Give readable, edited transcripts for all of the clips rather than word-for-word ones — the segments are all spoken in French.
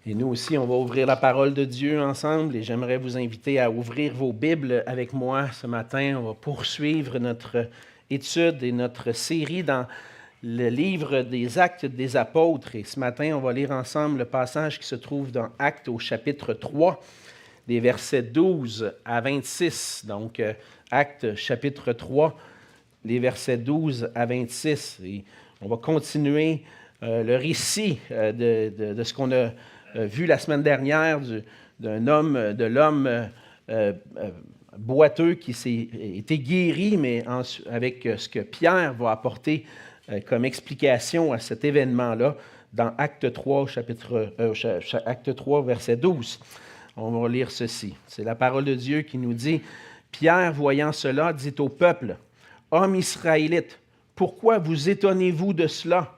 Et nous aussi, on va ouvrir la parole de Dieu ensemble et j'aimerais vous inviter à ouvrir vos Bibles avec moi ce matin. On va poursuivre notre étude et notre série dans le livre des Actes des Apôtres. Et ce matin, on va lire ensemble le passage qui se trouve dans Actes au chapitre 3, des versets 12 à 26. Donc, Actes chapitre 3, les versets 12 à 26. Et on va continuer le récit de ce qu'on a vu la semaine dernière de l'homme boiteux qui s'est été guéri, mais avec ce que Pierre va apporter comme explication à cet événement-là dans Acte 3, Acte 3, verset 12. On va lire ceci. C'est la parole de Dieu qui nous dit, « Pierre, voyant cela, dit au peuple, « Hommes israélites, pourquoi vous étonnez-vous de cela?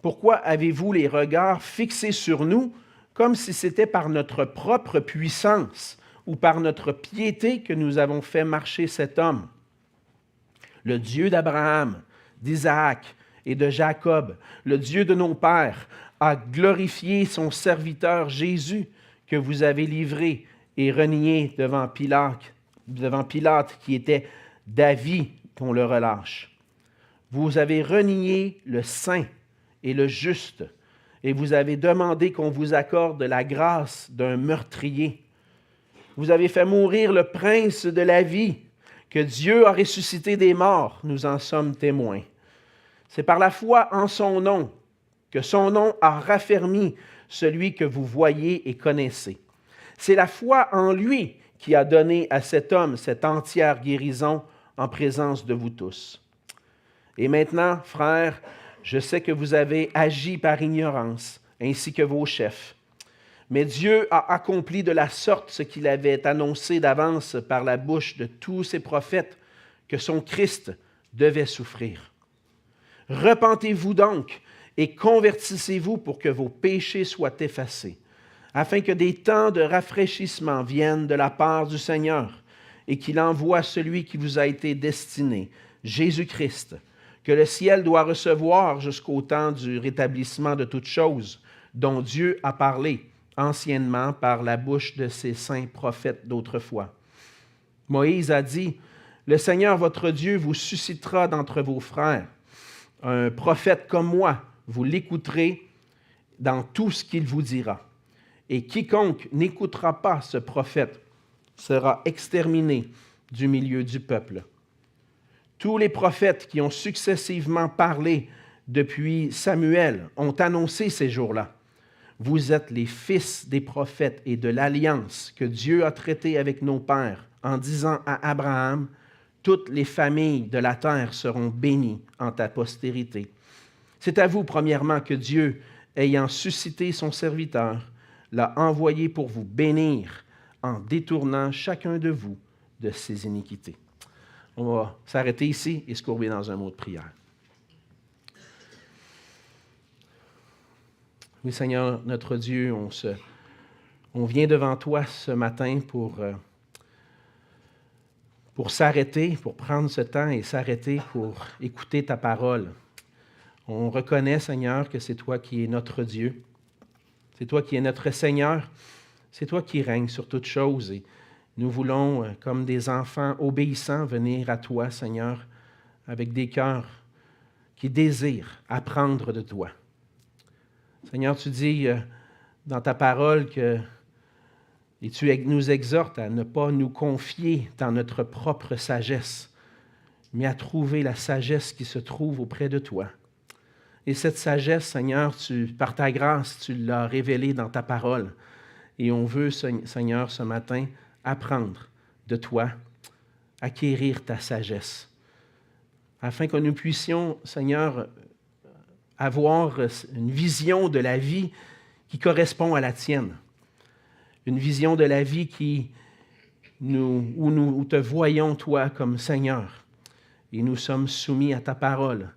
Pourquoi avez-vous les regards fixés sur nous comme si c'était par notre propre puissance ou par notre piété que nous avons fait marcher cet homme? Le Dieu d'Abraham, d'Isaac et de Jacob, le Dieu de nos pères, a glorifié son serviteur Jésus que vous avez livré et renié devant Pilate qui était d'avis qu'on le relâche. Vous avez renié le saint et le juste, et vous avez demandé qu'on vous accorde la grâce d'un meurtrier. Vous avez fait mourir le prince de la vie, que Dieu a ressuscité des morts, nous en sommes témoins. C'est par la foi en son nom que son nom a raffermi celui que vous voyez et connaissez. C'est la foi en lui qui a donné à cet homme cette entière guérison en présence de vous tous. Et maintenant, frères, je sais que vous avez agi par ignorance, ainsi que vos chefs. Mais Dieu a accompli de la sorte ce qu'il avait annoncé d'avance par la bouche de tous ses prophètes, que son Christ devait souffrir. Repentez-vous donc et convertissez-vous pour que vos péchés soient effacés, afin que des temps de rafraîchissement viennent de la part du Seigneur et qu'il envoie celui qui vous a été destiné, Jésus-Christ, que le ciel doit recevoir jusqu'au temps du rétablissement de toutes choses, dont Dieu a parlé anciennement par la bouche de ses saints prophètes d'autrefois. Moïse a dit, « Le Seigneur votre Dieu vous suscitera d'entre vos frères un prophète comme moi, vous l'écouterez dans tout ce qu'il vous dira. Et quiconque n'écoutera pas ce prophète sera exterminé du milieu du peuple. » Tous les prophètes qui ont successivement parlé depuis Samuel ont annoncé ces jours-là. Vous êtes les fils des prophètes et de l'alliance que Dieu a traitée avec nos pères en disant à Abraham, « Toutes les familles de la terre seront bénies en ta postérité. » C'est à vous, premièrement, que Dieu, ayant suscité son serviteur, l'a envoyé pour vous bénir en détournant chacun de vous de ses iniquités. On va s'arrêter ici et se courber dans un mot de prière. Oui, Seigneur, notre Dieu, on vient devant toi ce matin pour s'arrêter, pour prendre ce temps et s'arrêter pour écouter ta parole. On reconnaît, Seigneur, que c'est toi qui es notre Dieu. C'est toi qui es notre Seigneur. C'est toi qui règnes sur toutes choses. Et nous voulons, comme des enfants obéissants, venir à toi, Seigneur, avec des cœurs qui désirent apprendre de toi. Seigneur, tu dis dans ta parole et tu nous exhortes à ne pas nous confier dans notre propre sagesse, mais à trouver la sagesse qui se trouve auprès de toi. Et cette sagesse, Seigneur, par ta grâce, tu l'as révélée dans ta parole. Et on veut, Seigneur, ce matin, apprendre de toi, acquérir ta sagesse, afin que nous puissions, Seigneur, avoir une vision de la vie qui correspond à la tienne. Une vision de la vie où nous te voyons, toi, comme Seigneur. Et nous sommes soumis à ta parole.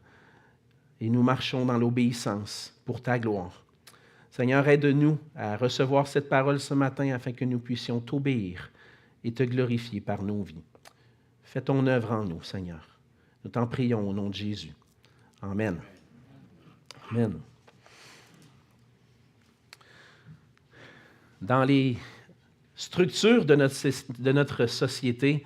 Et nous marchons dans l'obéissance pour ta gloire. Seigneur, aide-nous à recevoir cette parole ce matin afin que nous puissions t'obéir et te glorifier par nos vies. Fais ton œuvre en nous, Seigneur. Nous t'en prions au nom de Jésus. Amen. Amen. dans les structures de notre société,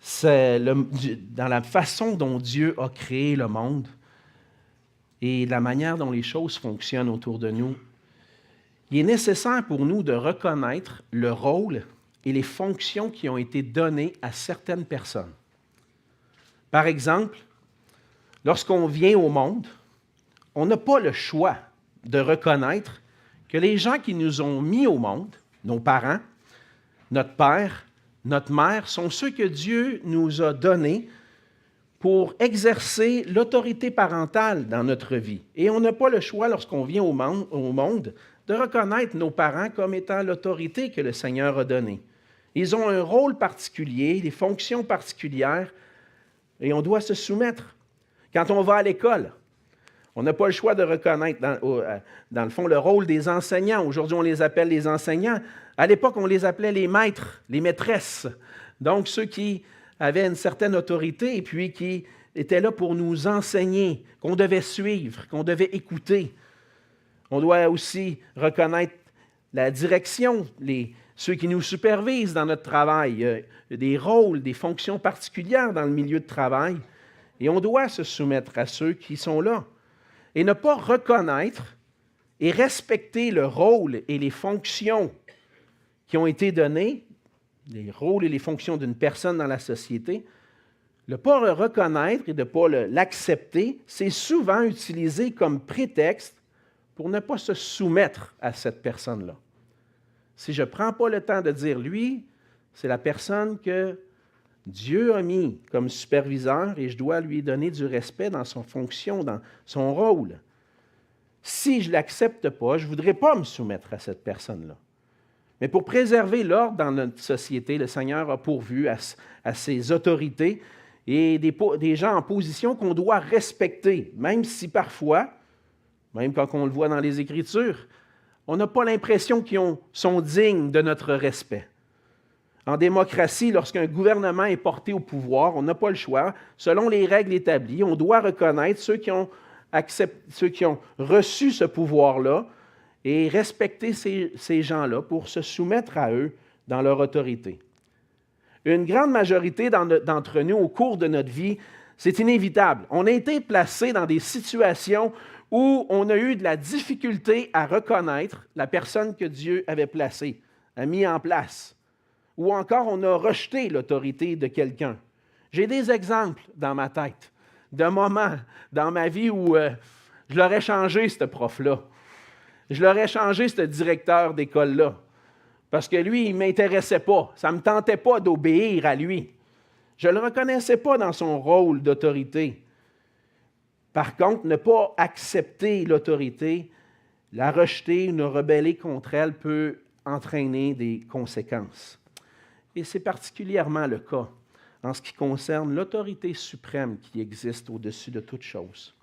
c'est dans la façon dont Dieu a créé le monde et la manière dont les choses fonctionnent autour de nous, il est nécessaire pour nous de reconnaître le rôle et les fonctions qui ont été données à certaines personnes. Par exemple, lorsqu'on vient au monde, on n'a pas le choix de reconnaître que les gens qui nous ont mis au monde, nos parents, notre père, notre mère, sont ceux que Dieu nous a donnés pour exercer l'autorité parentale dans notre vie. Et on n'a pas le choix, lorsqu'on vient au monde, de reconnaître nos parents comme étant l'autorité que le Seigneur a donnée. Ils ont un rôle particulier, des fonctions particulières, et on doit se soumettre. Quand on va à l'école, on n'a pas le choix de reconnaître, dans le fond, le rôle des enseignants. Aujourd'hui, on les appelle les enseignants. À l'époque, on les appelait les maîtres, les maîtresses. Donc, ceux qui avaient une certaine autorité et puis qui étaient là pour nous enseigner, qu'on devait suivre, qu'on devait écouter. On doit aussi reconnaître la direction, ceux qui nous supervisent dans notre travail, des rôles, des fonctions particulières dans le milieu de travail. Et on doit se soumettre à ceux qui sont là. Et ne pas reconnaître et respecter le rôle et les fonctions qui ont été données, les rôles et les fonctions d'une personne dans la société, ne pas le reconnaître et de ne pas l'accepter, c'est souvent utilisé comme prétexte pour ne pas se soumettre à cette personne-là. Si je ne prends pas le temps de dire, lui, c'est la personne que Dieu a mis comme superviseur et je dois lui donner du respect dans son fonction, dans son rôle. Si je ne l'accepte pas, je ne voudrais pas me soumettre à cette personne-là. Mais pour préserver l'ordre dans notre société, le Seigneur a pourvu à ses autorités et des gens en position qu'on doit respecter, même si parfois, même quand on le voit dans les Écritures, on n'a pas l'impression qu'ils sont dignes de notre respect. En démocratie, lorsqu'un gouvernement est porté au pouvoir, on n'a pas le choix. Selon les règles établies, on doit reconnaître ceux qui ont reçu ce pouvoir-là et respecter ces gens-là pour se soumettre à eux dans leur autorité. Une grande majorité d'entre nous, au cours de notre vie, c'est inévitable. On a été placé dans des situations où on a eu de la difficulté à reconnaître la personne que Dieu avait placée, a mis en place. Ou encore, on a rejeté l'autorité de quelqu'un. J'ai des exemples dans ma tête, de moments dans ma vie où je l'aurais changé, ce prof-là. Je l'aurais changé, ce directeur d'école-là. Parce que lui, il ne m'intéressait pas. Ça ne me tentait pas d'obéir à lui. Je ne le reconnaissais pas dans son rôle d'autorité. Par contre, ne pas accepter l'autorité, la rejeter ou nous rebeller contre elle peut entraîner des conséquences. Et c'est particulièrement le cas en ce qui concerne l'autorité suprême qui existe au-dessus de toute chose.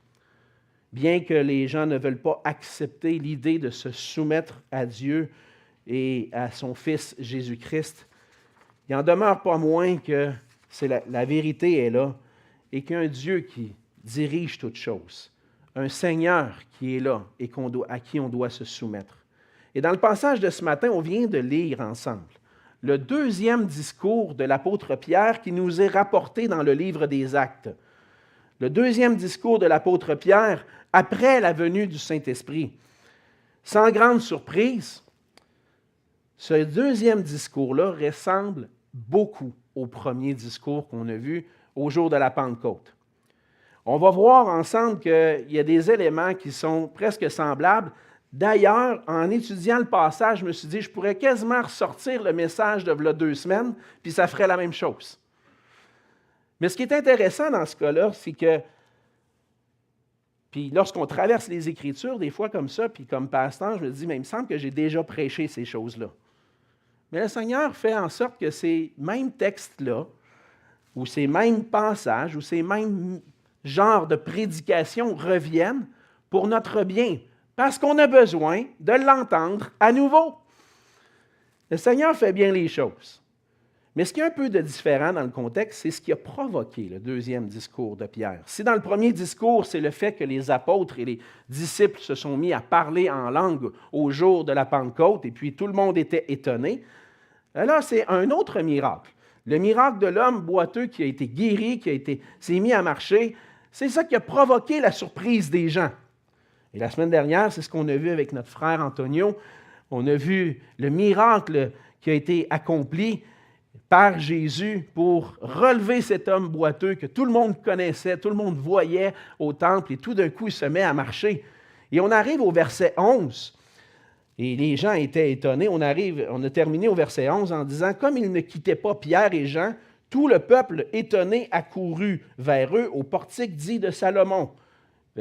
Bien que les gens ne veulent pas accepter l'idée de se soumettre à Dieu et à son Fils Jésus-Christ, il n'en demeure pas moins que la vérité est là et qu'un Dieu qui dirige toutes choses, un Seigneur qui est là et à qui on doit se soumettre. Et dans le passage de ce matin, on vient de lire ensemble le deuxième discours de l'apôtre Pierre qui nous est rapporté dans le livre des Actes. Le deuxième discours de l'apôtre Pierre après la venue du Saint-Esprit. Sans grande surprise, ce deuxième discours-là ressemble beaucoup au premier discours qu'on a vu au jour de la Pentecôte. On va voir ensemble qu'il y a des éléments qui sont presque semblables. D'ailleurs, en étudiant le passage, je me suis dit, je pourrais quasiment ressortir le message de là 2 semaines, puis ça ferait la même chose. Mais ce qui est intéressant dans ce cas-là, c'est que, puis lorsqu'on traverse les Écritures, des fois comme ça, puis comme pasteur, je me dis, mais il me semble que j'ai déjà prêché ces choses-là. Mais le Seigneur fait en sorte que ces mêmes textes-là, ou ces mêmes passages, ou ces mêmes genres de prédications reviennent pour notre bien, parce qu'on a besoin de l'entendre à nouveau. Le Seigneur fait bien les choses. Mais ce qui est un peu de différent dans le contexte, c'est ce qui a provoqué le deuxième discours de Pierre. Si dans le premier discours, c'est le fait que les apôtres et les disciples se sont mis à parler en langue au jour de la Pentecôte, et puis tout le monde était étonné, là, c'est un autre miracle. Le miracle de l'homme boiteux qui a été guéri, s'est mis à marcher, c'est ça qui a provoqué la surprise des gens. Et la semaine dernière, c'est ce qu'on a vu avec notre frère Antonio. On a vu le miracle qui a été accompli par Jésus pour relever cet homme boiteux que tout le monde connaissait, tout le monde voyait au temple, et tout d'un coup, il se met à marcher. Et on arrive au verset 11, et les gens étaient étonnés. On a terminé au verset 11 en disant « Comme ils ne quittaient pas Pierre et Jean, tout le peuple étonné accourut vers eux au portique dit de Salomon. »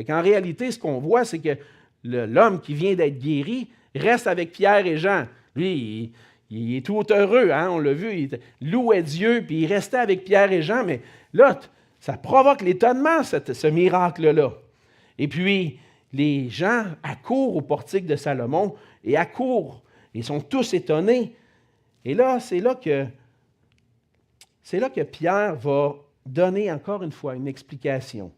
En réalité, ce qu'on voit, c'est que l'homme qui vient d'être guéri reste avec Pierre et Jean. Lui, il est tout heureux, hein? On l'a vu, il louait Dieu, puis il restait avec Pierre et Jean, mais là, ça provoque l'étonnement, ce miracle-là. Et puis, les gens accourent au portique de Salomon, et accourent, ils sont tous étonnés. Et là, c'est là que Pierre va donner encore une fois une explication.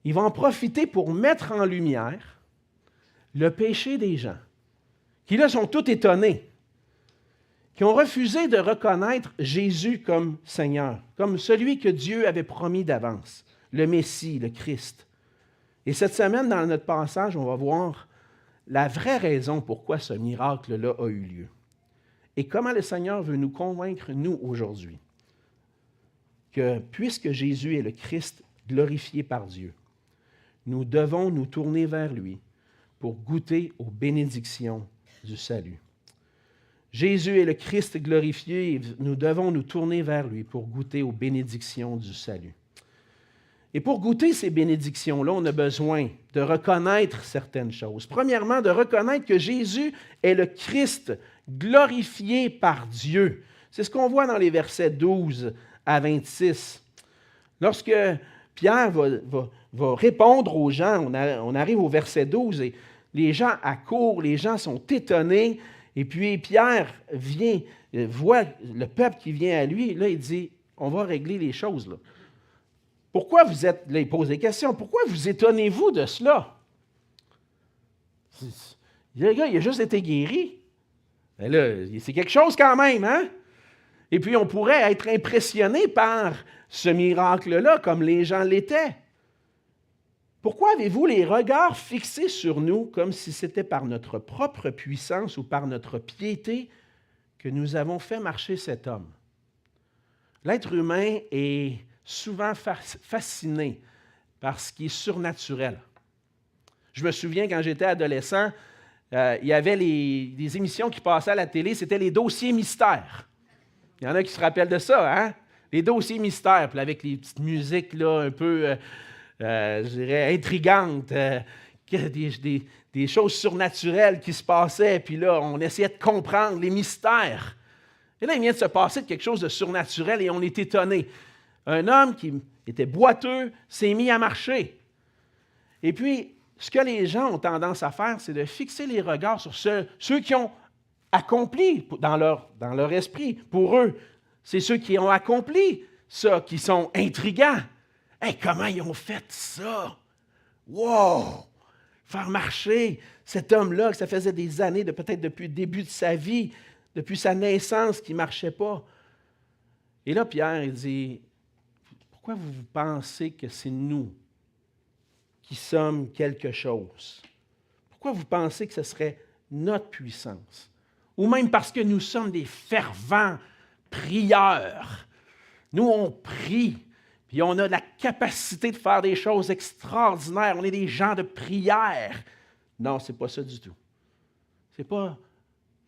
Il va en profiter pour mettre en lumière le péché des gens, qui là sont tous étonnés, qui ont refusé de reconnaître Jésus comme Seigneur, comme celui que Dieu avait promis d'avance, le Messie, le Christ. Et cette semaine, dans notre passage, on va voir la vraie raison pourquoi ce miracle-là a eu lieu. Et comment le Seigneur veut nous convaincre, nous, aujourd'hui, que puisque Jésus est le Christ glorifié par Dieu, nous devons nous tourner vers lui pour goûter aux bénédictions du salut. Jésus est le Christ glorifié et nous devons nous tourner vers lui pour goûter aux bénédictions du salut. Et pour goûter ces bénédictions-là, on a besoin de reconnaître certaines choses. Premièrement, de reconnaître que Jésus est le Christ glorifié par Dieu. C'est ce qu'on voit dans les versets 12 à 26. Lorsque Pierre va répondre aux gens, on arrive au verset 12 et les gens accourent, les gens sont étonnés. Et puis Pierre voit le peuple qui vient à lui. Là, il dit, on va régler les choses. Là. Pourquoi vous êtes... Là, il pose des questions. Pourquoi vous étonnez-vous de cela? Le gars, il a juste été guéri. Mais là, c'est quelque chose quand même, hein? Et puis, on pourrait être impressionné par ce miracle-là, comme les gens l'étaient. Pourquoi avez-vous les regards fixés sur nous comme si c'était par notre propre puissance ou par notre piété que nous avons fait marcher cet homme? L'être humain est souvent fasciné par ce qui est surnaturel. Je me souviens, quand j'étais adolescent, il y avait des émissions qui passaient à la télé, c'était les dossiers mystères. Il y en a qui se rappellent de ça, hein? Les dossiers mystères, puis avec les petites musiques là, un peu, je dirais, intrigantes, des choses surnaturelles qui se passaient, puis là, on essayait de comprendre les mystères. Et là, il vient de se passer quelque chose de surnaturel et on est étonné. Un homme qui était boiteux s'est mis à marcher. Et puis, ce que les gens ont tendance à faire, c'est de fixer les regards sur ceux qui ont accompli dans leur esprit. Pour eux, c'est ceux qui ont accompli ça, qui sont intrigants. Hey, comment ils ont fait ça? Wow! Faire marcher cet homme-là, que ça faisait des années, peut-être depuis le début de sa vie, depuis sa naissance, qui ne marchait pas. Et là, Pierre, il dit, pourquoi vous pensez que c'est nous qui sommes quelque chose? Pourquoi vous pensez que ce serait notre puissance? Ou même parce que nous sommes des fervents prieurs. Nous, on prie, puis on a la capacité de faire des choses extraordinaires. On est des gens de prière. Non, ce n'est pas ça du tout. C'est pas...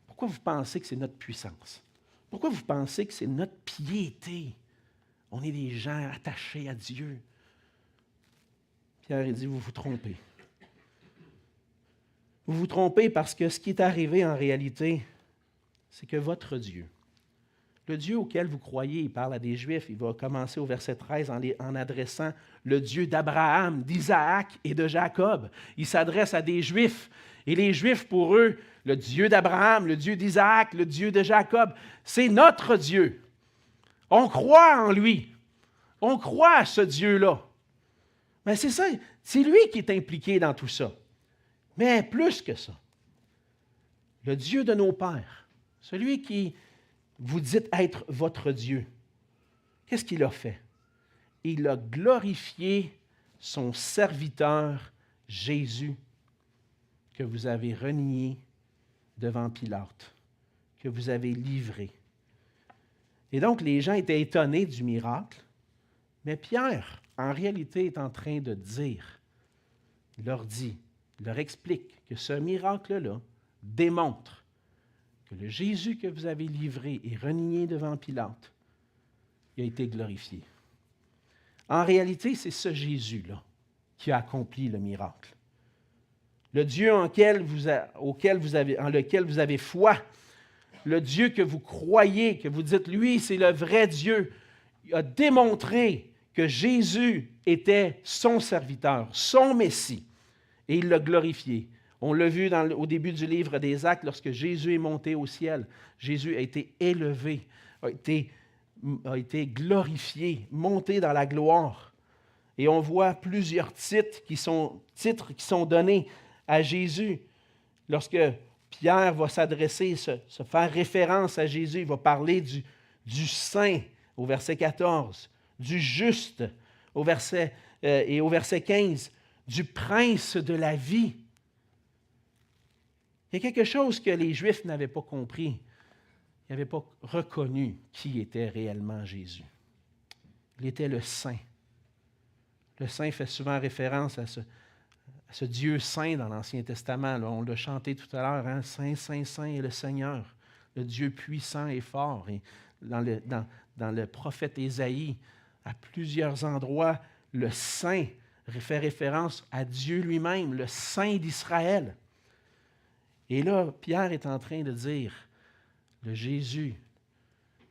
Pourquoi vous pensez que c'est notre puissance? Pourquoi vous pensez que c'est notre piété? On est des gens attachés à Dieu. Pierre dit, vous vous trompez. Vous vous trompez parce que ce qui est arrivé en réalité, c'est que votre Dieu, le Dieu auquel vous croyez, il parle à des Juifs, il va commencer au verset 13 en adressant le Dieu d'Abraham, d'Isaac et de Jacob. Il s'adresse à des Juifs. Et les Juifs, pour eux, le Dieu d'Abraham, le Dieu d'Isaac, le Dieu de Jacob, c'est notre Dieu. On croit en lui. On croit à ce Dieu-là. Mais c'est ça, c'est lui qui est impliqué dans tout ça. Mais plus que ça, le Dieu de nos pères, celui qui vous dites être votre Dieu, qu'est-ce qu'il a fait? Il a glorifié son serviteur Jésus, que vous avez renié devant Pilate, que vous avez livré. Et donc, les gens étaient étonnés du miracle, mais Pierre, en réalité, est en train de dire, il leur explique que ce miracle-là démontre que le Jésus que vous avez livré et renié devant Pilate, il a été glorifié. En réalité, c'est ce Jésus-là qui a accompli le miracle. Le Dieu en lequel vous avez foi, le Dieu que vous croyez, que vous dites, lui, c'est le vrai Dieu, il a démontré que Jésus était son serviteur, son Messie, et il l'a glorifié. On l'a vu au début du livre des Actes, lorsque Jésus est monté au ciel, Jésus a été élevé, a été glorifié, monté dans la gloire. Et on voit plusieurs titres qui sont donnés à Jésus. Lorsque Pierre va s'adresser, se faire référence à Jésus, il va parler du saint au verset 14, du juste au verset 15, du prince de la vie. Il y a quelque chose que les Juifs n'avaient pas compris. Ils n'avaient pas reconnu qui était réellement Jésus. Il était le saint. Le saint fait souvent référence à ce Dieu saint dans l'Ancien Testament. Là, on l'a chanté tout à l'heure, hein? Saint, Saint, Saint est le Seigneur, le Dieu puissant et fort. Et dans le prophète Ésaïe, à plusieurs endroits, le saint fait référence à Dieu lui-même, le saint d'Israël. Et là, Pierre est en train de dire, le Jésus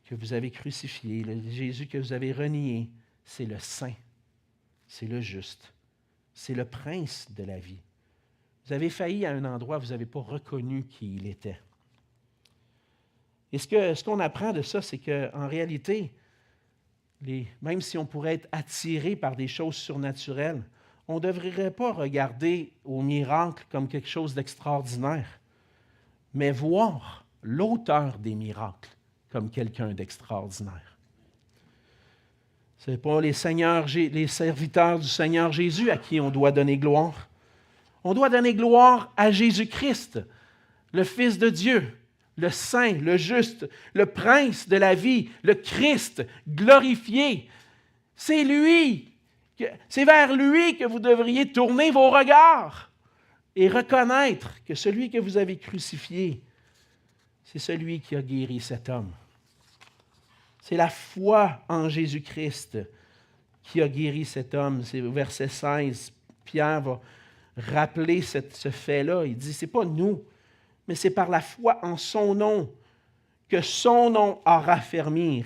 que vous avez crucifié, le Jésus que vous avez renié, c'est le saint, c'est le juste. C'est le prince de la vie. Vous avez failli à un endroit où vous n'avez pas reconnu qui il était. Et ce qu'on apprend de ça, c'est qu'en réalité, même si on pourrait être attiré par des choses surnaturelles, on ne devrait pas regarder au miracle comme quelque chose d'extraordinaire, mais voir l'auteur des miracles comme quelqu'un d'extraordinaire. Ce n'est pas les serviteurs du Seigneur Jésus à qui on doit donner gloire. On doit donner gloire à Jésus-Christ, le Fils de Dieu, le Saint, le Juste, le Prince de la vie, le Christ glorifié. C'est vers lui que vous devriez tourner vos regards et reconnaître que celui que vous avez crucifié, c'est celui qui a guéri cet homme. C'est la foi en Jésus-Christ qui a guéri cet homme. C'est au verset 16, Pierre va rappeler ce fait-là. Il dit, ce n'est pas nous, mais c'est par la foi en son nom que son nom a raffermi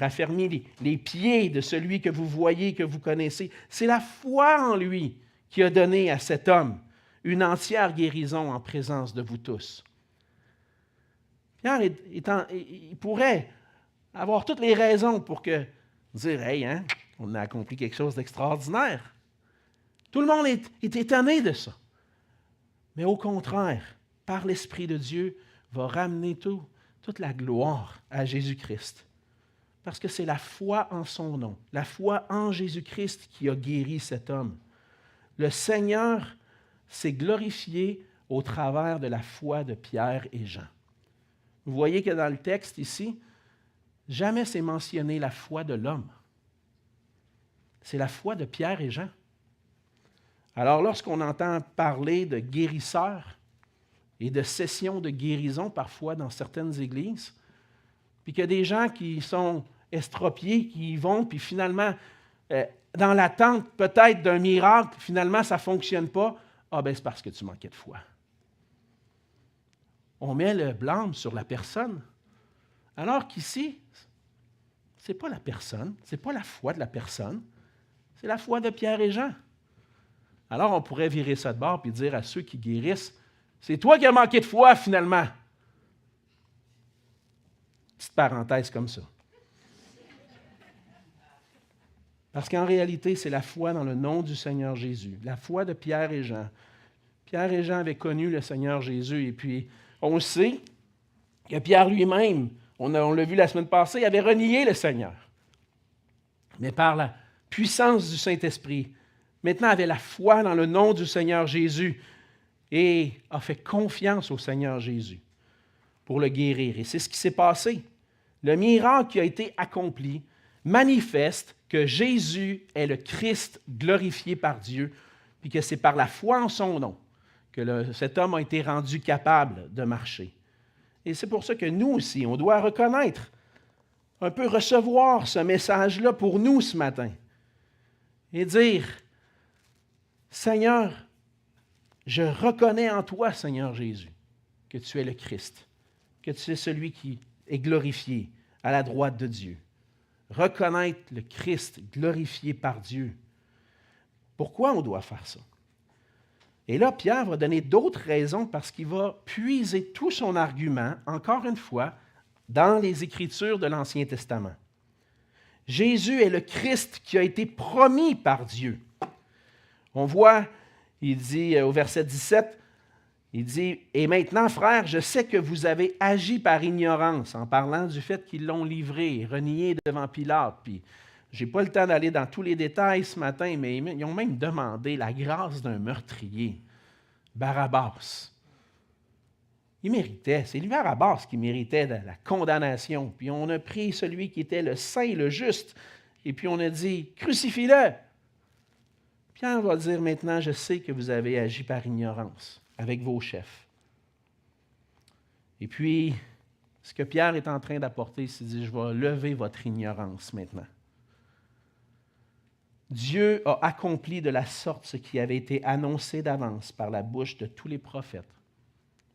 les pieds de celui que vous voyez, que vous connaissez. C'est la foi en lui qui a donné à cet homme une entière guérison en présence de vous tous. Pierre, il pourrait avoir toutes les raisons pour dire, hey, hein, on a accompli quelque chose d'extraordinaire. Tout le monde est étonné de ça. Mais au contraire, par l'Esprit de Dieu, va ramener toute la gloire à Jésus-Christ. Parce que c'est la foi en son nom, la foi en Jésus-Christ qui a guéri cet homme. Le Seigneur s'est glorifié au travers de la foi de Pierre et Jean. Vous voyez que dans le texte ici, jamais c'est mentionné la foi de l'homme. C'est la foi de Pierre et Jean. Alors, lorsqu'on entend parler de guérisseurs et de sessions de guérison parfois dans certaines églises, puis qu'il y a des gens qui sont estropiés, qui y vont, puis finalement, dans l'attente peut-être d'un miracle, finalement, ça ne fonctionne pas, c'est parce que tu manquais de foi. On met le blâme sur la personne. Alors qu'ici, ce n'est pas la personne, ce n'est pas la foi de la personne, c'est la foi de Pierre et Jean. Alors on pourrait virer ça de bord et dire à ceux qui guérissent, c'est toi qui as manqué de foi finalement. Petite parenthèse comme ça. Parce qu'en réalité, c'est la foi dans le nom du Seigneur Jésus, la foi de Pierre et Jean. Pierre et Jean avaient connu le Seigneur Jésus, et puis on sait que Pierre lui-même, on l'a vu la semaine passée, avait renié le Seigneur. Mais par la puissance du Saint-Esprit, maintenant avait la foi dans le nom du Seigneur Jésus et a fait confiance au Seigneur Jésus pour le guérir. Et c'est ce qui s'est passé. Le miracle qui a été accompli manifeste que Jésus est le Christ glorifié par Dieu, puis que c'est par la foi en son nom que cet homme a été rendu capable de marcher. Et c'est pour ça que nous aussi, on doit reconnaître, un peu recevoir ce message-là pour nous ce matin et dire, Seigneur, je reconnais en toi, Seigneur Jésus, que tu es le Christ, que tu es celui qui est glorifié à la droite de Dieu. Reconnaître le Christ glorifié par Dieu. Pourquoi on doit faire ça? Et là, Pierre va donner d'autres raisons parce qu'il va puiser tout son argument, encore une fois, dans les Écritures de l'Ancien Testament. Jésus est le Christ qui a été promis par Dieu. On voit, il dit au verset 17, il dit, « Et maintenant, frères, je sais que vous avez agi par ignorance, en parlant du fait qu'ils l'ont livré, renié devant Pilate. » Puis, je n'ai pas le temps d'aller dans tous les détails ce matin, mais ils ont même demandé la grâce d'un meurtrier, Barabbas. Il méritait, c'est lui Barabbas qui méritait la condamnation. Puis on a pris celui qui était le saint, le juste, et puis on a dit, « Crucifie-le! » Pierre va dire maintenant, « Je sais que vous avez agi par ignorance avec vos chefs. » Et puis, ce que Pierre est en train d'apporter, c'est de dire, « Je vais lever votre ignorance maintenant. » Dieu a accompli de la sorte ce qui avait été annoncé d'avance par la bouche de tous les prophètes.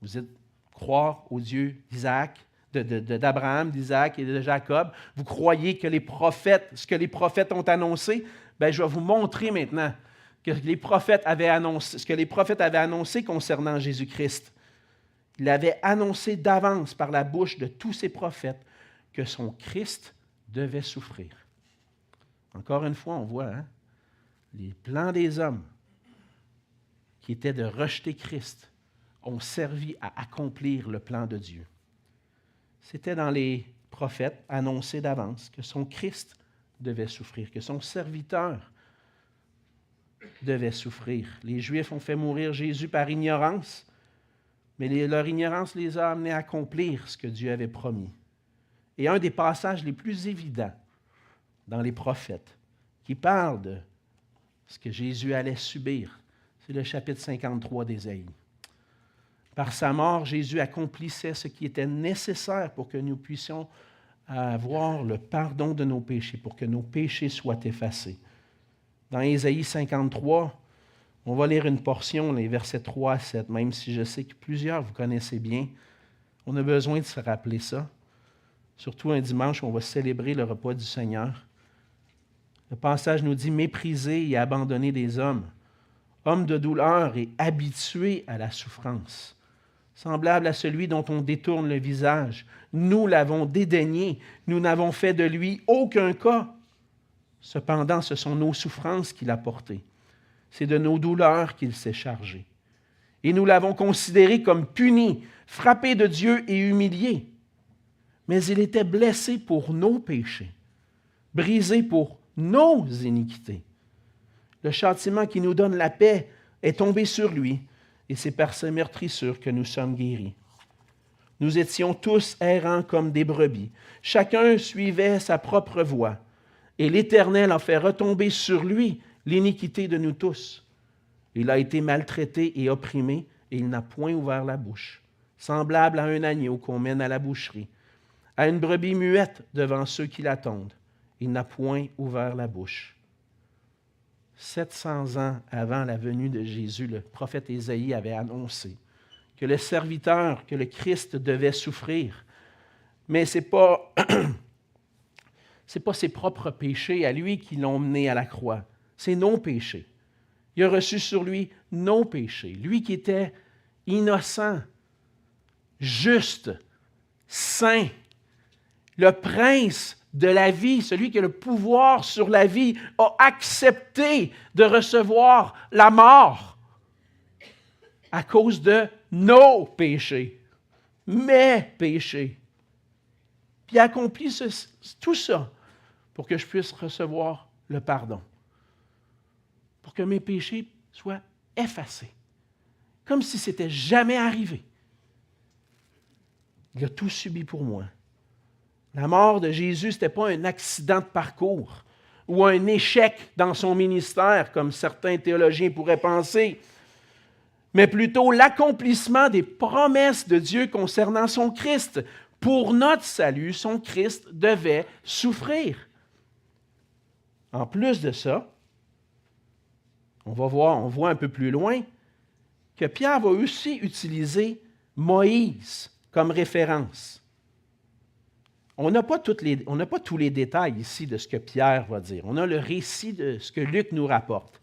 Vous êtes croire au Dieu d'Isaac, d'Abraham, d'Isaac et de Jacob. Vous croyez que les prophètes, ce que les prophètes ont annoncé, bien, je vais vous montrer maintenant que les prophètes avaient annoncé, ce que les prophètes avaient annoncé concernant Jésus-Christ. Il avait annoncé d'avance par la bouche de tous ces prophètes que son Christ devait souffrir. Encore une fois, on voit les plans des hommes qui étaient de rejeter Christ ont servi à accomplir le plan de Dieu. C'était dans les prophètes annoncé d'avance que son Christ devait souffrir, que son serviteur devait souffrir. Les Juifs ont fait mourir Jésus par ignorance, mais leur ignorance les a amenés à accomplir ce que Dieu avait promis. Et un des passages les plus évidents dans les prophètes qui parle de ce que Jésus allait subir, c'est le chapitre 53 d'Ésaïe. Par sa mort, Jésus accomplissait ce qui était nécessaire pour que nous puissions avoir le pardon de nos péchés, pour que nos péchés soient effacés. Dans Ésaïe 53, on va lire une portion, les versets 3 à 7, même si je sais que plusieurs vous connaissez bien. On a besoin de se rappeler ça, surtout un dimanche où on va célébrer le repas du Seigneur. Le passage nous dit « Mépriser et abandonner des hommes, hommes de douleur et habitués à la souffrance. » Semblable à celui dont on détourne le visage. Nous l'avons dédaigné, nous n'avons fait de lui aucun cas. Cependant, ce sont nos souffrances qu'il a portées. C'est de nos douleurs qu'il s'est chargé. Et nous l'avons considéré comme puni, frappé de Dieu et humilié. Mais il était blessé pour nos péchés, brisé pour nos iniquités. Le châtiment qui nous donne la paix est tombé sur lui, et c'est par ses meurtrissures que nous sommes guéris. Nous étions tous errants comme des brebis. Chacun suivait sa propre voie, et l'Éternel a fait retomber sur lui l'iniquité de nous tous. Il a été maltraité et opprimé, et il n'a point ouvert la bouche, semblable à un agneau qu'on mène à la boucherie, à une brebis muette devant ceux qui l'attendent. Il n'a point ouvert la bouche. 700 ans avant la venue de Jésus, le prophète Ésaïe avait annoncé que le serviteur, que le Christ devait souffrir. Mais ce n'est pas ses propres péchés à lui qui l'ont mené à la croix. C'est nos péchés. Il a reçu sur lui nos péchés. Lui qui était innocent, juste, saint, le prince de la vie, celui qui a le pouvoir sur la vie, a accepté de recevoir la mort à cause de nos péchés, mes péchés. Puis il a accompli tout ça pour que je puisse recevoir le pardon, pour que mes péchés soient effacés, comme si c'était jamais arrivé. Il a tout subi pour moi. La mort de Jésus, ce n'était pas un accident de parcours ou un échec dans son ministère, comme certains théologiens pourraient penser, mais plutôt l'accomplissement des promesses de Dieu concernant son Christ. Pour notre salut, son Christ devait souffrir. En plus de ça, on voit un peu plus loin que Pierre va aussi utiliser Moïse comme référence. On n'a pas tous les détails ici de ce que Pierre va dire. On a le récit de ce que Luc nous rapporte.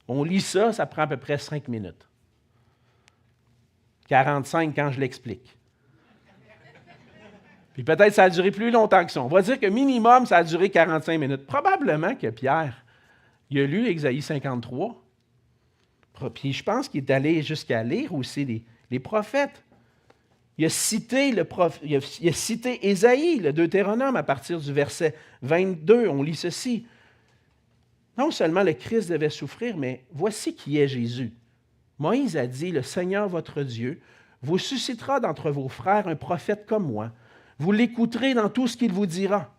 On lit ça, ça prend à peu près 5 minutes. 45 quand je l'explique. Puis peut-être ça a duré plus longtemps que ça. On va dire que minimum, ça a duré 45 minutes. Probablement que Pierre, il a lu Ésaïe 53. Puis je pense qu'il est allé jusqu'à lire aussi les prophètes. Il a cité Ésaïe, le Deutéronome, à partir du verset 22. On lit ceci. Non seulement le Christ devait souffrir, mais voici qui est Jésus. Moïse a dit, « Le Seigneur votre Dieu vous suscitera d'entre vos frères un prophète comme moi. Vous l'écouterez dans tout ce qu'il vous dira.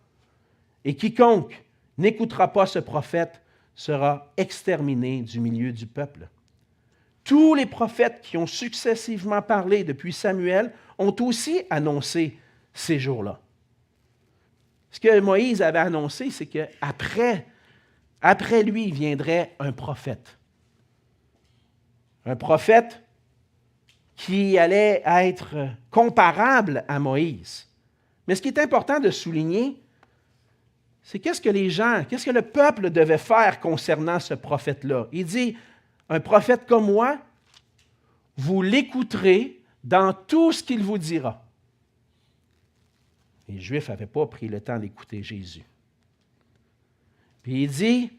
Et quiconque n'écoutera pas ce prophète sera exterminé du milieu du peuple. » Tous les prophètes qui ont successivement parlé depuis Samuel ont aussi annoncé ces jours-là. Ce que Moïse avait annoncé, c'est qu'après lui viendrait un prophète. Un prophète qui allait être comparable à Moïse. Mais ce qui est important de souligner, c'est qu'est-ce que le peuple devait faire concernant ce prophète-là. Il dit, un prophète comme moi, vous l'écouterez dans tout ce qu'il vous dira. Les Juifs n'avaient pas pris le temps d'écouter Jésus. Puis il dit,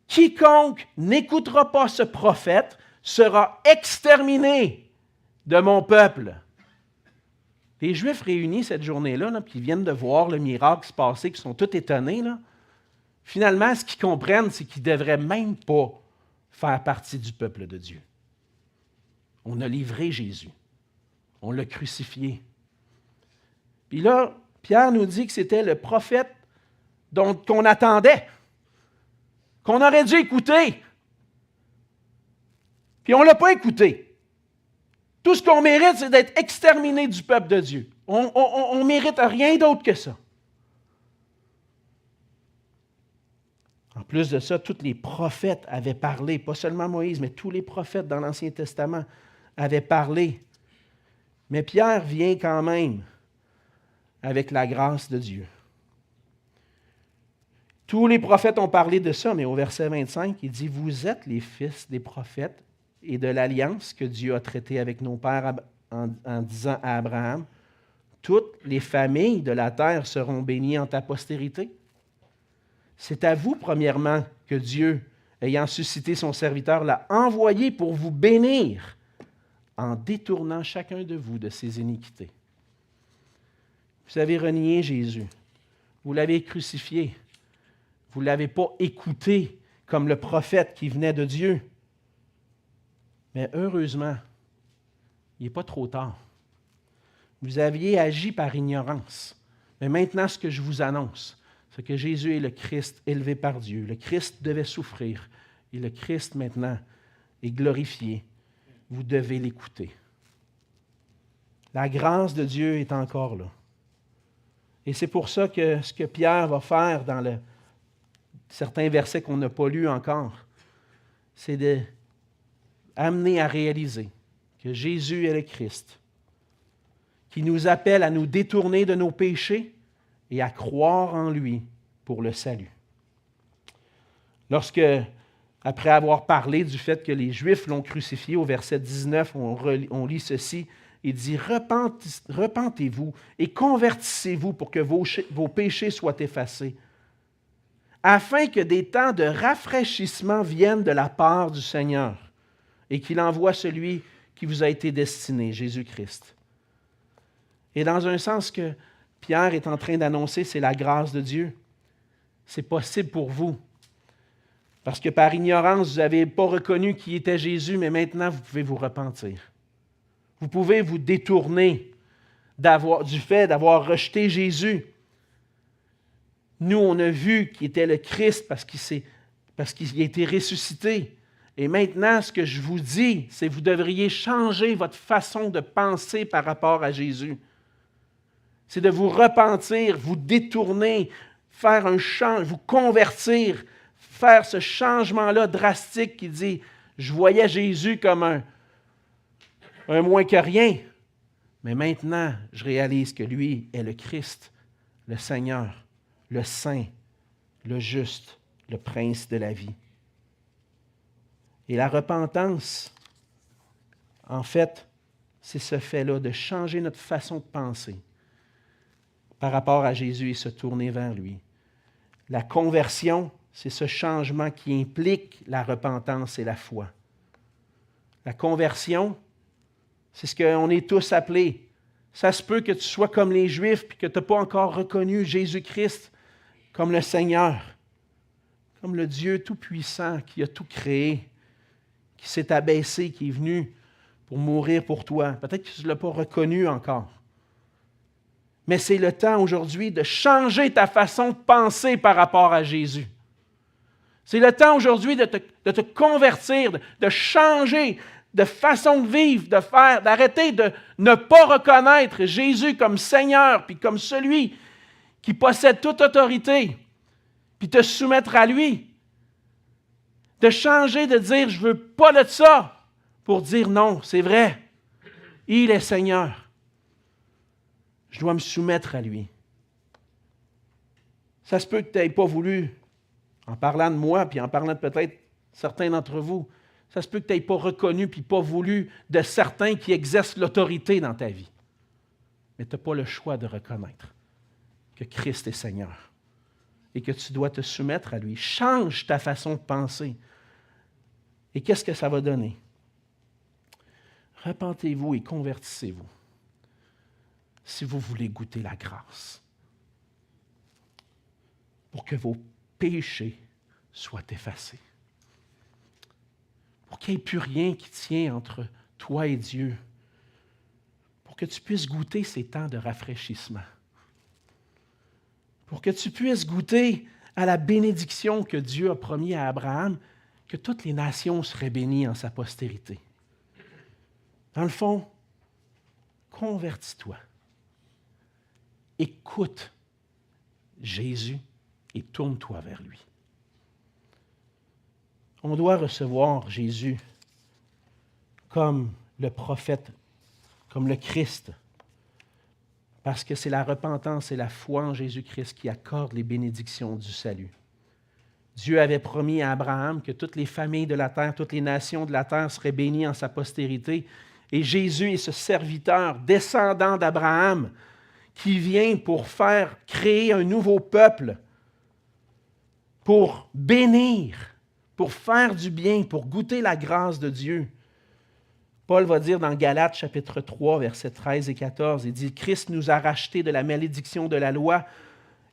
quiconque n'écoutera pas ce prophète sera exterminé de mon peuple. Les Juifs réunis cette journée-là, puis ils viennent de voir le miracle se passer, qui sont tous étonnés. Là. Finalement, ce qu'ils comprennent, c'est qu'ils ne devraient même pas faire partie du peuple de Dieu. On a livré Jésus. On l'a crucifié. Puis là, Pierre nous dit que c'était le prophète qu'on attendait, qu'on aurait dû écouter. Puis on ne l'a pas écouté. Tout ce qu'on mérite, c'est d'être exterminé du peuple de Dieu. On ne mérite rien d'autre que ça. En plus de ça, tous les prophètes avaient parlé, pas seulement Moïse, mais tous les prophètes dans l'Ancien Testament avaient parlé. Mais Pierre vient quand même avec la grâce de Dieu. Tous les prophètes ont parlé de ça, mais au verset 25, il dit, « Vous êtes les fils des prophètes et de l'alliance que Dieu a traitée avec nos pères en disant à Abraham, « Toutes les familles de la terre seront bénies en ta postérité. » C'est à vous, premièrement, que Dieu, ayant suscité son serviteur, l'a envoyé pour vous bénir en détournant chacun de vous de ses iniquités. Vous avez renié Jésus. Vous l'avez crucifié. Vous ne l'avez pas écouté comme le prophète qui venait de Dieu. Mais heureusement, il n'est pas trop tard. Vous aviez agi par ignorance. Mais maintenant, ce que je vous annonce, c'est que Jésus est le Christ élevé par Dieu. Le Christ devait souffrir. Et le Christ, maintenant, est glorifié. Vous devez l'écouter. La grâce de Dieu est encore là. Et c'est pour ça que ce que Pierre va faire dans certains versets qu'on n'a pas lus encore, c'est d'amener à réaliser que Jésus est le Christ, qui nous appelle à nous détourner de nos péchés et à croire en lui pour le salut. Lorsque, après avoir parlé du fait que les Juifs l'ont crucifié, au verset 19, on lit ceci, Il dit, repentez-vous et convertissez-vous pour que vos péchés soient effacés, afin que des temps de rafraîchissement viennent de la part du Seigneur et qu'il envoie celui qui vous a été destiné, Jésus-Christ. Et dans un sens que Pierre est en train d'annoncer, c'est la grâce de Dieu. C'est possible pour vous. Parce que par ignorance, vous n'avez pas reconnu qui était Jésus, mais maintenant, vous pouvez vous repentir. Vous pouvez vous détourner du fait d'avoir rejeté Jésus. Nous, on a vu qu'il était le Christ parce qu'il a été ressuscité. Et maintenant, ce que je vous dis, c'est que vous devriez changer votre façon de penser par rapport à Jésus. C'est de vous repentir, vous détourner, faire un changement, vous convertir, faire ce changement-là drastique qui dit « Je voyais Jésus comme un moins que rien, mais maintenant, je réalise que lui est le Christ, le Seigneur, le Saint, le Juste, le Prince de la vie. » Et la repentance, en fait, c'est ce fait-là de changer notre façon de penser par rapport à Jésus et se tourner vers lui. La conversion, c'est ce changement qui implique la repentance et la foi. La conversion, c'est ce qu'on est tous appelés. Ça se peut que tu sois comme les Juifs et que tu n'as pas encore reconnu Jésus-Christ comme le Seigneur, comme le Dieu tout-puissant qui a tout créé, qui s'est abaissé, qui est venu pour mourir pour toi. Peut-être que tu ne l'as pas reconnu encore. Mais c'est le temps aujourd'hui de changer ta façon de penser par rapport à Jésus. C'est le temps aujourd'hui de te convertir, de changer de façon de vivre, d'arrêter de ne pas reconnaître Jésus comme Seigneur, puis comme celui qui possède toute autorité, puis te soumettre à lui. De changer, de dire « je ne veux pas de ça », pour dire « non, c'est vrai, il est Seigneur. Je dois me soumettre à lui. » Ça se peut que tu n'aies pas voulu, en parlant de moi, puis en parlant de peut-être certains d'entre vous, ça se peut que tu n'aies pas reconnu puis pas voulu de certains qui exercent l'autorité dans ta vie. Mais tu n'as pas le choix de reconnaître que Christ est Seigneur et que tu dois te soumettre à lui. Change ta façon de penser. Et qu'est-ce que ça va donner? Repentez-vous et convertissez-vous si vous voulez goûter la grâce pour que vos péchés soient effacés. Pour qu'il n'y ait plus rien qui tient entre toi et Dieu. Pour que tu puisses goûter ces temps de rafraîchissement. Pour que tu puisses goûter à la bénédiction que Dieu a promis à Abraham, que toutes les nations seraient bénies en sa postérité. Dans le fond, convertis-toi. Écoute Jésus et tourne-toi vers lui. On doit recevoir Jésus comme le prophète, comme le Christ, parce que c'est la repentance et la foi en Jésus-Christ qui accordent les bénédictions du salut. Dieu avait promis à Abraham que toutes les familles de la terre, toutes les nations de la terre seraient bénies en sa postérité, et Jésus est ce serviteur descendant d'Abraham qui vient pour créer un nouveau peuple, pour bénir, pour faire du bien, pour goûter la grâce de Dieu. Paul va dire dans Galates chapitre 3, versets 13 et 14, il dit « Christ nous a rachetés de la malédiction de la loi,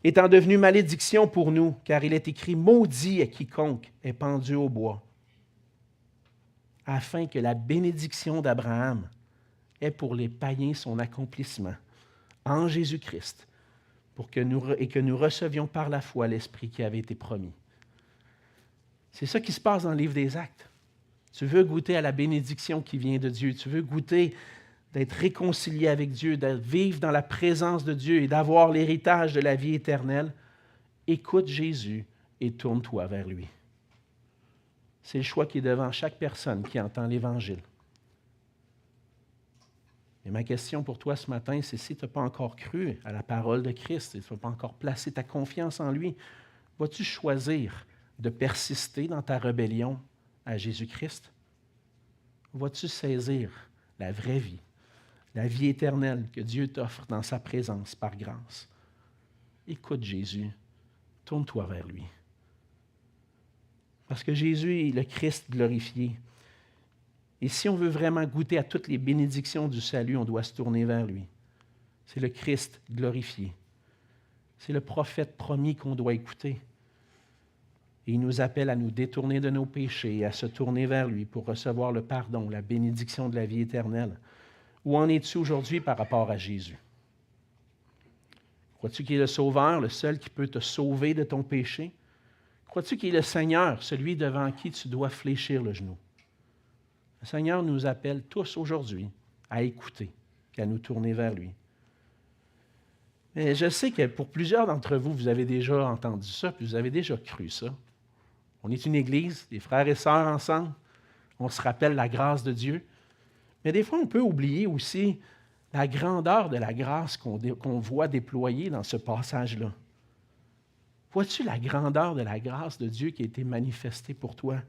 étant devenu malédiction pour nous, car il est écrit « Maudit est quiconque est pendu au bois », afin que la bénédiction d'Abraham ait pour les païens son accomplissement en Jésus-Christ, et que nous recevions par la foi l'Esprit qui avait été promis. C'est ça qui se passe dans le livre des Actes. Tu veux goûter à la bénédiction qui vient de Dieu. Tu veux goûter d'être réconcilié avec Dieu, de vivre dans la présence de Dieu et d'avoir l'héritage de la vie éternelle. Écoute Jésus et tourne-toi vers lui. C'est le choix qui est devant chaque personne qui entend l'Évangile. Et ma question pour toi ce matin, c'est si tu n'as pas encore cru à la parole de Christ et tu n'as pas encore placé ta confiance en lui, vas-tu choisir de persister dans ta rébellion à Jésus-Christ? Vas-tu saisir la vraie vie, la vie éternelle que Dieu t'offre dans sa présence par grâce. Écoute Jésus, tourne-toi vers lui. Parce que Jésus est le Christ glorifié. Et si on veut vraiment goûter à toutes les bénédictions du salut, on doit se tourner vers lui. C'est le Christ glorifié. C'est le prophète promis qu'on doit écouter. Et il nous appelle à nous détourner de nos péchés et à se tourner vers lui pour recevoir le pardon, la bénédiction de la vie éternelle. Où en es-tu aujourd'hui par rapport à Jésus? Crois-tu qu'il est le Sauveur, le seul qui peut te sauver de ton péché? Crois-tu qu'il est le Seigneur, celui devant qui tu dois fléchir le genou? Le Seigneur nous appelle tous aujourd'hui à écouter et à nous tourner vers lui. Mais je sais que pour plusieurs d'entre vous, vous avez déjà entendu ça, puis vous avez déjà cru ça. On est une église, des frères et sœurs ensemble. On se rappelle la grâce de Dieu. Mais des fois, on peut oublier aussi la grandeur de la grâce qu'on voit déployée dans ce passage-là. Vois-tu la grandeur de la grâce de Dieu qui a été manifestée pour toi,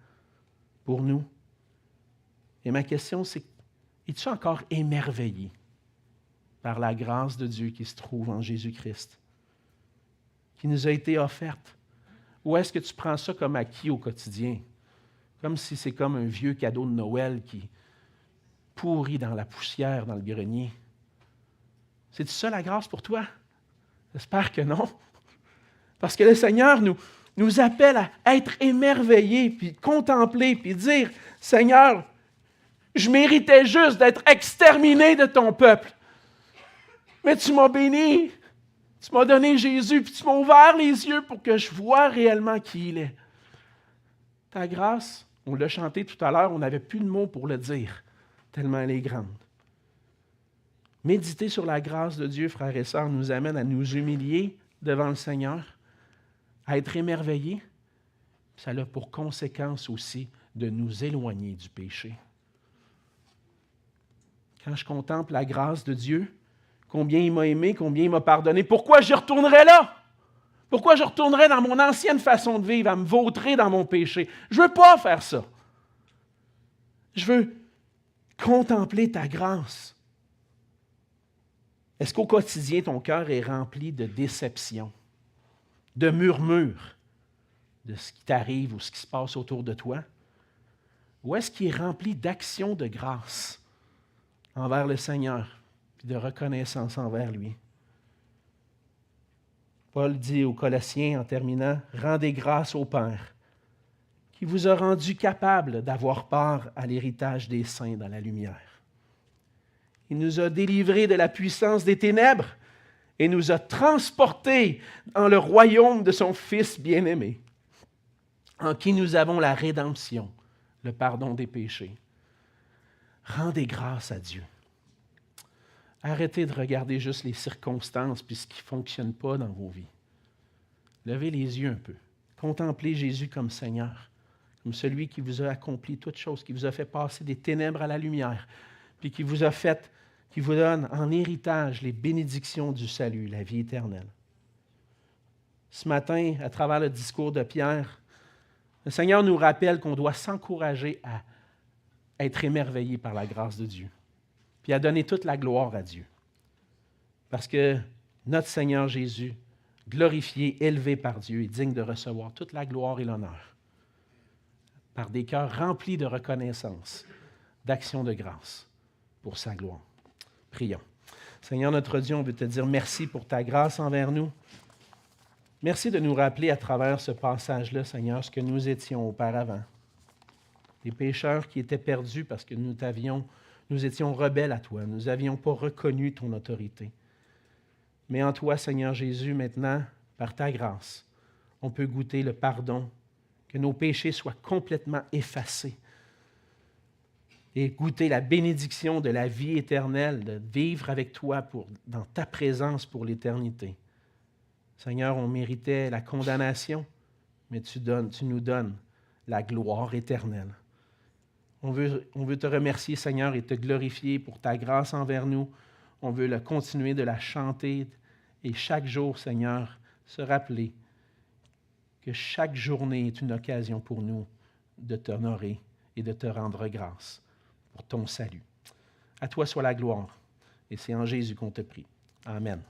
pour nous? Et ma question, c'est, es-tu encore émerveillé par la grâce de Dieu qui se trouve en Jésus-Christ, qui nous a été offerte? Ou est-ce que tu prends ça comme acquis au quotidien? Comme si c'est comme un vieux cadeau de Noël qui pourrit dans la poussière, dans le grenier. C'est ça la grâce pour toi? J'espère que non. Parce que le Seigneur nous appelle à être émerveillés, puis contempler, puis dire, Seigneur, je méritais juste d'être exterminé de ton peuple. Mais tu m'as béni, tu m'as donné Jésus, puis tu m'as ouvert les yeux pour que je voie réellement qui il est. Ta grâce, on l'a chanté tout à l'heure, on n'avait plus de mots pour le dire, tellement elle est grande. Méditer sur la grâce de Dieu, frères et sœurs, nous amène à nous humilier devant le Seigneur, à être émerveillés. Ça a pour conséquence aussi de nous éloigner du péché. Quand je contemple la grâce de Dieu, combien il m'a aimé, combien il m'a pardonné, pourquoi je retournerais là? Pourquoi je retournerais dans mon ancienne façon de vivre, à me vautrer dans mon péché? Je ne veux pas faire ça. Je veux contempler ta grâce. Est-ce qu'au quotidien, ton cœur est rempli de déception, de murmures de ce qui t'arrive ou ce qui se passe autour de toi? Ou est-ce qu'il est rempli d'actions de grâce envers le Seigneur et de reconnaissance envers lui? Paul dit aux Colossiens en terminant, « Rendez grâce au Père, qui vous a rendu capable d'avoir part à l'héritage des saints dans la lumière. Il nous a délivrés de la puissance des ténèbres et nous a transportés dans le royaume de son Fils bien-aimé, en qui nous avons la rédemption, le pardon des péchés. » Rendez grâce à Dieu. Arrêtez de regarder juste les circonstances puis ce qui ne fonctionne pas dans vos vies. Levez les yeux un peu. Contemplez Jésus comme Seigneur, comme celui qui vous a accompli toutes choses, qui vous a fait passer des ténèbres à la lumière, puis qui vous donne en héritage les bénédictions du salut, la vie éternelle. Ce matin, à travers le discours de Pierre, le Seigneur nous rappelle qu'on doit s'encourager à être émerveillé par la grâce de Dieu, puis à donner toute la gloire à Dieu. Parce que notre Seigneur Jésus, glorifié, élevé par Dieu, est digne de recevoir toute la gloire et l'honneur par des cœurs remplis de reconnaissance, d'action de grâce pour sa gloire. Prions. Seigneur notre Dieu, on veut te dire merci pour ta grâce envers nous. Merci de nous rappeler à travers ce passage-là, Seigneur, ce que nous étions auparavant. Des pécheurs qui étaient perdus parce que nous étions rebelles à toi. Nous n'avions pas reconnu ton autorité. Mais en toi, Seigneur Jésus, maintenant, par ta grâce, on peut goûter le pardon, que nos péchés soient complètement effacés et goûter la bénédiction de la vie éternelle, de vivre avec toi dans ta présence pour l'éternité. Seigneur, on méritait la condamnation, mais tu nous donnes la gloire éternelle. On veut te remercier, Seigneur, et te glorifier pour ta grâce envers nous. On veut continuer de la chanter et chaque jour, Seigneur, se rappeler que chaque journée est une occasion pour nous de t'honorer et de te rendre grâce pour ton salut. À toi soit la gloire Et c'est en Jésus qu'on te prie. Amen.